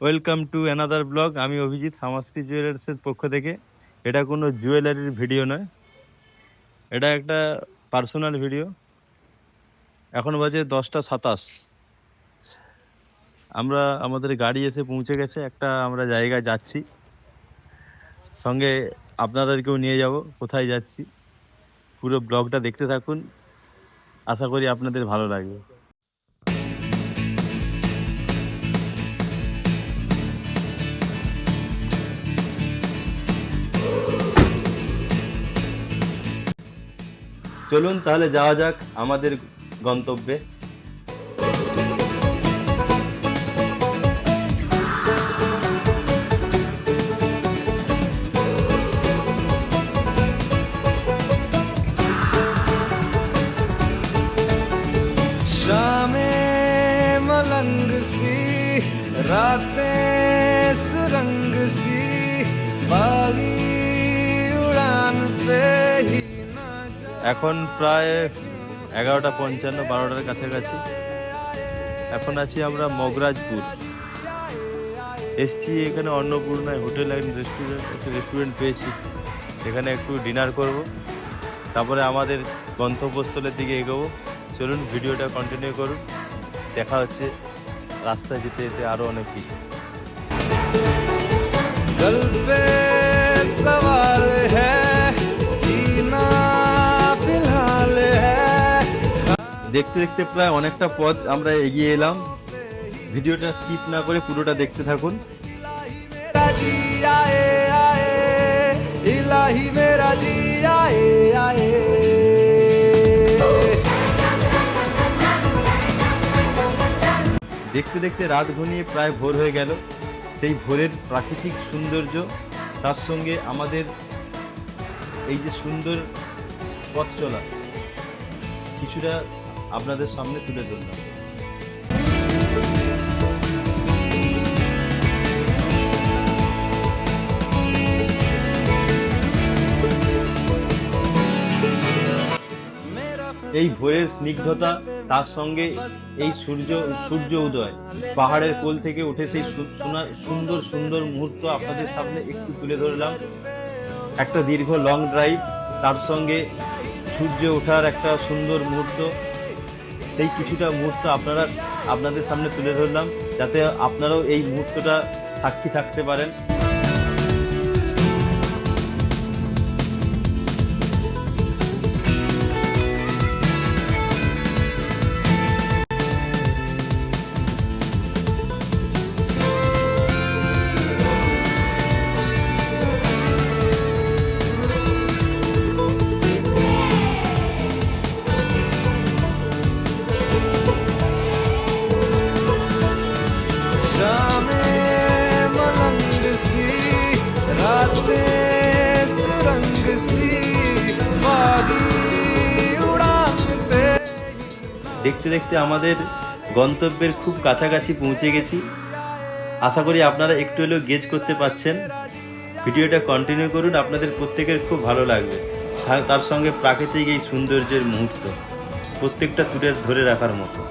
Welcome to another blog. আমি অভিজিৎ, সামাশ্রী জুয়েলার্সের পক্ষ থেকে। এটা কোনো জুয়েলারির ভিডিও নয়, এটা একটা পার্সোনাল ভিডিও। এখন বাজে 10টা 27। আমরা আমাদের গাড়ি এসে পৌঁছে গেছে, একটা আমরা জায়গায় যাচ্ছি, সঙ্গে আপনাদেরকেও নিয়ে যাব কোথায় যাচ্ছি। পুরো ব্লগটা দেখতে থাকুন, আশা করি আপনাদের ভালো লাগবে। চলুন তাহলে যাওয়া যাক আমাদের গন্তব্যে। शामें मलंग सी रातें सुरंग सी बागी उड़ान पे ही ना এখন প্রায় 11টা 55, 12টার কাছাকাছি। এখন আছি আমরা মগরাজপুর। এসছি এখানে অন্নপূর্ণায় হোটেল অ্যান্ড রেস্টুরেন্ট, একটা রেস্টুরেন্ট পেয়েছি, এখানে একটু ডিনার করব, তারপরে আমাদের গন্তব্যস্থলের দিকে এগোবো। চলুন ভিডিওটা কন্টিনিউ করুন, দেখা হচ্ছে রাস্তায় যেতে যেতে আরও অনেক কিছু। गल पे सवाल है जीना फिलहाल है। দেখতে দেখতে প্রায় অনেকটা পথ আমরা এগিয়ে এলাম। ভিডিওটা স্কিপ না করে পুরোটা দেখতে থাকুন। मेरा जी आए आए इलाही मेरा जी आए आए। দেখতে দেখতে রাত ঘনিয়ে প্রায় ভোর হয়ে গেল। সেই ভোরের প্রাকৃতিক সৌন্দর্য, তার সঙ্গে আমাদের এই যে সুন্দর পথ চলা, কিছুটা আপনাদের সামনে তুলে ধরলাম। এই ভোরের স্নিগ্ধতা, তার সঙ্গে এই সূর্য উদয়, পাহাড়ের কোল থেকে উঠে সেই সুন্দর সুন্দর মুহূর্ত আপনাদের সামনে একটু তুলে ধরলাম। একটা দীর্ঘ লং ড্রাইভ, তার সঙ্গে সূর্য ওঠার একটা সুন্দর মুহূর্ত, সেই কিছুটা মুহূর্ত আপনাদের সামনে তুলে ধরলাম, যাতে আপনারাও এই মুহূর্তটা সাক্ষী থাকতে পারেন। शामें मलंग सी रातें सुरंग सी बागी उड़ान पे। দেখতে দেখতে আমাদের গন্তব্যের খুব কাছাকাছি পৌঁছে গেছি। আশা করি আপনারা একটু হলেও গেজ করতে পারছেন। ভিডিওটা কন্টিনিউ করুন, আপনাদের প্রত্যেকের খুব ভালো লাগবে। তার সঙ্গে প্রাকৃতিক এই সৌন্দর্যের মুহূর্ত প্রত্যেকটা তুলে ধরে রাখার মতো।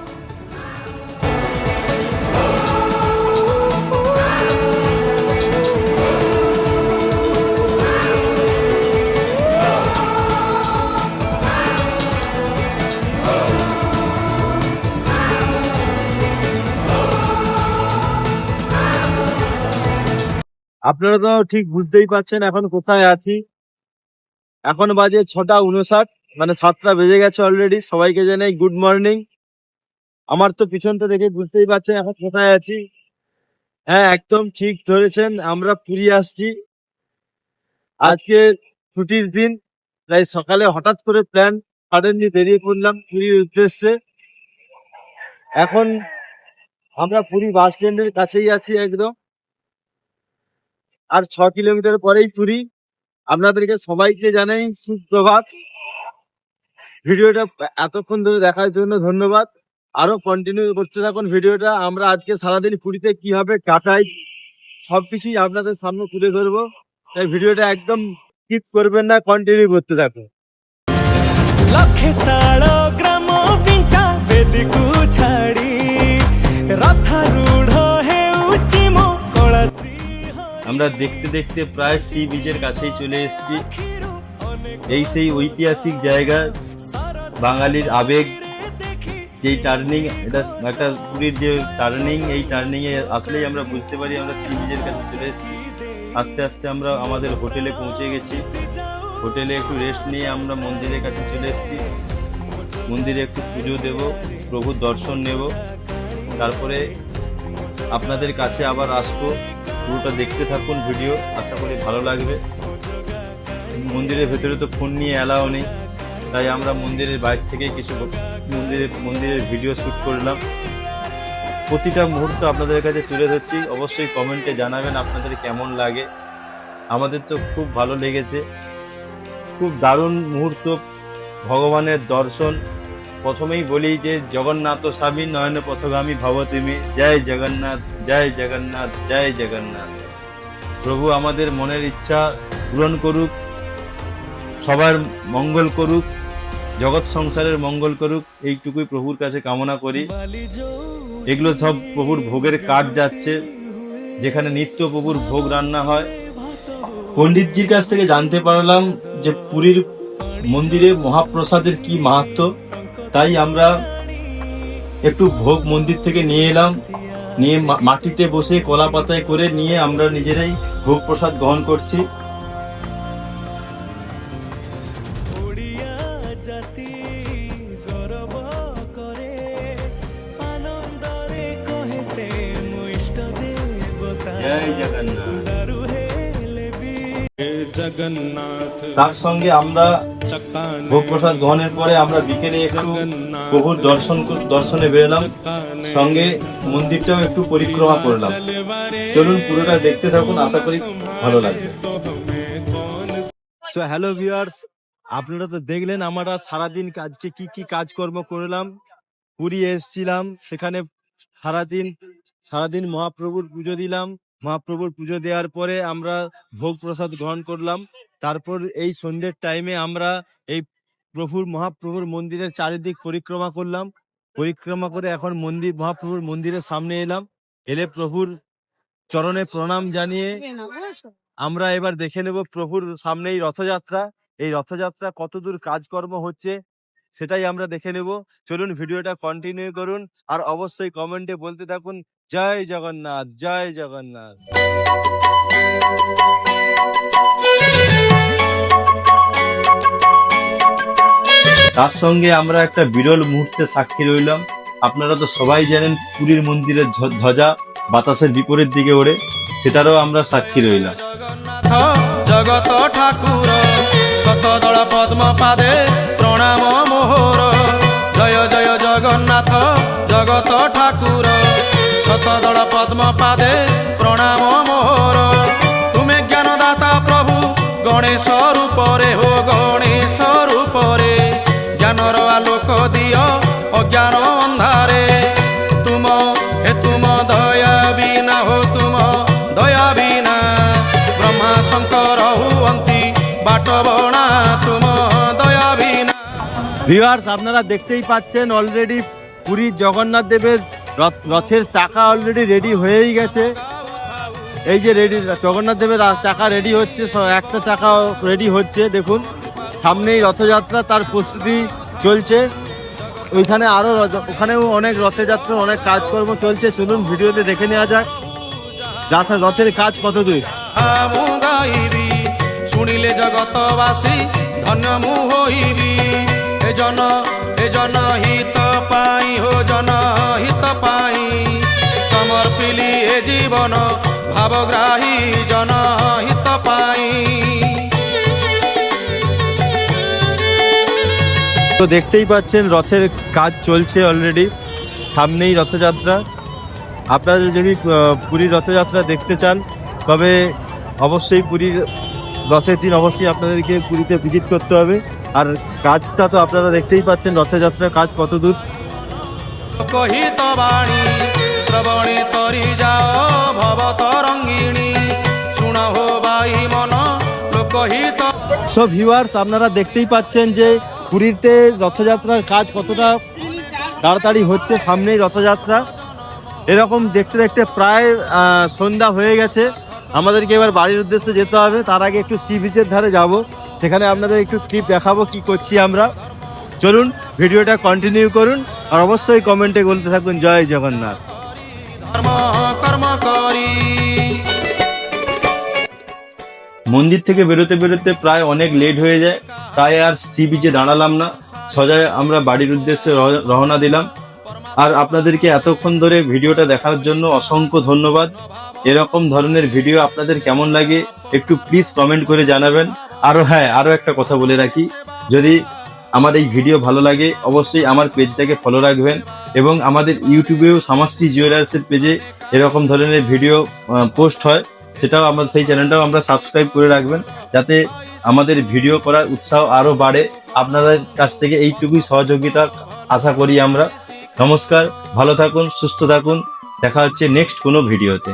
আপনারা তো ঠিক বুঝতেই পারছেন এখন কোথায় আছি। এখন বাজে 6টা 59, মানে 7টা বেজে গেছে অলরেডি। সবাইকে জানাই গুড মর্নিং। আমার তো পিছনটা দেখে বুঝতেই পারছেন এখন কোথায় আছি। হ্যাঁ, একদম ঠিক ধরেছেন, আমরা পুরী আসছি। আজকে ছুটির দিন, তাই সকালে হঠাৎ করে প্ল্যান সাডেনলি বেরিয়ে পড়লাম পুরীর উদ্দেশ্যে। এখন আমরা পুরী বাস স্ট্যান্ডের কাছেই আছি একদম, আর 6 কিলোমিটার পরেই পুরী। আপনাদেরকে সবাইকে জানাই সুপ্রভাত। ভিডিওটা এতক্ষণ ধরে দেখার জন্য ধন্যবাদ। আরো কন্টিনিউ করতে থাকুন ভিডিওটা। আমরা আজকে সারাদিন পুরীতে কিভাবে কাটাই সবকিছুই আপনাদের সামনে তুলে ধরবো, তাই ভিডিওটা একদম স্কিপ করবেন না, কন্টিনিউ করতে থাকুন। लखे साड़ो ग्रामो पिंचा वेद को छाड़ी रथा रूढ़ है उचिमो আমরা দেখতে দেখতে প্রায় সি বিচের কাছেই চলে এসেছি। এই সেই ঐতিহাসিক জায়গা, বাঙালির আবেগ, যেই টার্নিং, এটা একটা পুরীর যে টার্নিং, এই টার্নিং এ আসলেই আমরা বুঝতে পারি আমরা সি বিচের কাছে চলে এসেছি। আস্তে আস্তে আমরা আমাদের হোটেলে পৌঁছে গেছি। হোটেলে একটু রেস্ট নিয়ে আমরা মন্দিরের কাছে চলে এসেছি। মন্দিরে একটু পুজো দেব, প্রভুর দর্শন নেব, তারপরে আপনাদের কাছে আবার আসবো। পুরোটা দেখতে থাকুন ভিডিও, আশা করি ভালো লাগবে। মন্দিরের ভেতরে তো ফোন নিয়ে অ্যালাও নেই, তাই আমরা মন্দিরের বাইরে থেকে কিছু মন্দিরের ভিডিও শ্যুট করলাম। প্রতিটা মুহূর্ত আপনাদের কাছে তুলে ধরছি। অবশ্যই কমেন্টে জানাবেন আপনাদের কেমন লাগে। আমাদের তো খুব ভালো লেগেছে, খুব দারুণ মুহূর্ত, ভগবানের দর্শন। প্রথমেই বলি যে জগন্নাথ স্বামী নয়ন পথগামী ভব তুমি, জয় জগন্নাথ, জয় জগন্নাথ, জয় জগন্নাথ। প্রভু আমাদের মনের ইচ্ছা পূরণ করুক, সবার মঙ্গল করুক, জগৎ সংসারের মঙ্গল করুক, এইটুকুই প্রভুর কাছে কামনা করি। এগুলো সব প্রভুর ভোগের কাজ যাচ্ছে, যেখানে নিত্য প্রভুর ভোগ রান্না হয়। পণ্ডিতজির কাছ থেকে জানতে পারলাম যে পুরীর মন্দিরে মহাপ্রসাদের কি মাহাত্ম্য, তাই আমরা একটু ভোগ মন্দির থেকে নিয়ে এলাম। নিয়ে মাটিতে বসে কলা পাতায় করে নিয়ে আমরা নিজেরাই ভোগ প্রসাদ গ্রহণ করছি। জাতি গৌরব করে আনন্দরে কহে সে মুষ্ট দেবতা, জয় জগন্নাথ। দারু হেলে বি জগন্নাথ। তার সঙ্গে আমরা ভোগ প্রসাদ গ্রহণের পরে আমরা বিকেলে একটু প্রভুর দর্শনে বেরোলাম, সঙ্গে মন্দিরটাও একটু পরিক্রমা করলাম। চলুন পুরোটা দেখতে থাকুন, আশা করি ভালো লাগবে। সো হ্যালো ভিউয়ার্স, আপনারা তো দেখলেন আমরা সারাদিন কাজকে কি কাজকর্ম করলাম। পুরী এসেছিলাম, সেখানে সারাদিন মহাপ্রভুর পুজো দিলাম। মহাপ্রভুর পুজো দেওয়ার পরে আমরা ভোগ প্রসাদ গ্রহণ করলাম। তারপর এই সন্ধ্যের টাইমে আমরা এই মহাপ্রভুর মন্দিরের চারিদিক পরিক্রমা করলাম। পরিক্রমা করে এখন মহাপ্রভুর মন্দিরের সামনে এলাম। এলে প্রভুর চরণে প্রণাম জানিয়ে আমরা এবার দেখে নেব প্রভুর সামনেই রথযাত্রা। এই রথযাত্রা কতদূর কাজকর্ম হচ্ছে সেটাই আমরা দেখে নেব। চলুন ভিডিওটা কন্টিনিউ করুন, আর অবশ্যই কমেন্টে বলতে থাকুন জয় জগন্নাথ, জয় জগন্নাথ। তার সঙ্গে আমরা একটা বিরল মুহূর্তে সাক্ষী রইলাম। আপনারা তো সবাই জানেন পুরীর মন্দিরের ধ্বজা বাতাসের বিপরীত দিকে ওড়ে, সেটারও আমরা সাক্ষী রইলাম। জগত ঠাকুর শতদল পদ্ম পাদে প্রণাম মোহর, জয় জয় জগন্নাথ জগত ঠাকুর শতদল পদ্ম পাদে প্রণাম মোহর। তুমি জ্ঞানদাতা প্রভু গণেশ রূপরে, হো গণেশ রূপরে, জ্ঞানর আলোক দিও অজ্ঞান ଅନ୍ଧାରେ। তুম দয়া বিনা, হো তুম দয়া বিনা, ব্রহ্মা শঙ্কর হুয়ন্তি বাট বণা, তুম দয়া বিনা। ভিউয়ার্স, আপনারা দেখতেই পাচ্ছেন অলরেডি পুরীর জগন্নাথ দেবের রথের চাকা অলরেডি রেডি হয়েই গেছে। এই যে জগন্নাথ দেবের চাকা রেডি হচ্ছে, একটা চাকা রেডি হচ্ছে। দেখুন সামনেই রথযাত্রা, তার প্রস্তুতি চলছে। ওখানেও অনেক রথযাত্রার অনেক কাজকর্ম চলছে। চলুন ভিডিওতে দেখে নেওয়া যাক রথের কাজ কত দূর। গাইবি শুনিলে জগতবাসী ধন্য মু হইবি, এজন হিত পাই, হো জন হিত পাই, সমর্পিলি এ জীবন ভাবগ্রাহী জন হিত পাই। তো দেখতেই পাচ্ছেন রথের কাজ চলছে অলরেডি, সামনেই রথযাত্রা। আপনারা যদি পুরীর রথযাত্রা দেখতে চান তবে অবশ্যই পুরীর রথের দিন অবশ্যই আপনাদেরকে পুরীতে ভিজিট করতে হবে। আর কাজটা তো আপনারা দেখতেই পাচ্ছেন রথযাত্রার কাজ কত দূর। কহিত বাণী শ্রবণে তরি যাও ভব তরঙ্গিণী, শুণ হো বাই মন লোকহিত। সব ভিউয়ার্স, আপনারা দেখতেই পাচ্ছেন যে পুরীতে রথযাত্রার কাজ কতটা তাড়াতাড়ি হচ্ছে। সামনেই রথযাত্রা, এরকম দেখতে দেখতে প্রায় সন্ধ্যা হয়ে গেছে। আমাদেরকে এবার বাড়ির উদ্দেশ্যে যেতে হবে। তার আগে একটু সি বিচের ধারে যাব, সেখানে আপনাদের একটু ক্লিপ দেখাবো কি করছি আমরা। চলুন ভিডিওটা কন্টিনিউ করুন, আর অবশ্যই কমেন্টে বলতে থাকুন জয় জগন্নাথ। ধর্ম কর্ম করি মন্দির থেকে বেরোতে বেরোতে প্রায় অনেক লেট হয়ে যায়, তাই আর সি বিচে দাঁড়ালাম না, সোজা আমরা বাড়ির উদ্দেশ্যে রওনা দিলাম। আর আপনাদেরকে এতক্ষণ ধরে ভিডিওটা দেখার জন্য অসংখ্য ধন্যবাদ। এরকম ধরনের ভিডিও আপনাদের কেমন লাগে একটু প্লিজ কমেন্ট করে জানাবেন। আরো একটা কথা বলে রাখি, যদি আমার এই ভিডিও ভালো লাগে অবশ্যই আমার পেজটাকে ফলো রাখবেন, এবং আমাদের ইউটিউবেও শ্যামাশ্রী জুয়েলার্সের পেজে এরকম ধরনের ভিডিও পোস্ট হয়, সেটাও আমরা সেই চ্যানেলটাও আমরা সাবস্ক্রাইব করে রাখবেন, যাতে আমাদের ভিডিও করার উৎসাহ আরো বাড়ে। আপনাদের কাছ থেকে এইটুকুই সহযোগিতা আশা করি আমরা। নমস্কার, ভালো থাকুন, সুস্থ থাকুন, দেখা হচ্ছে নেক্সট কোনো ভিডিওতে।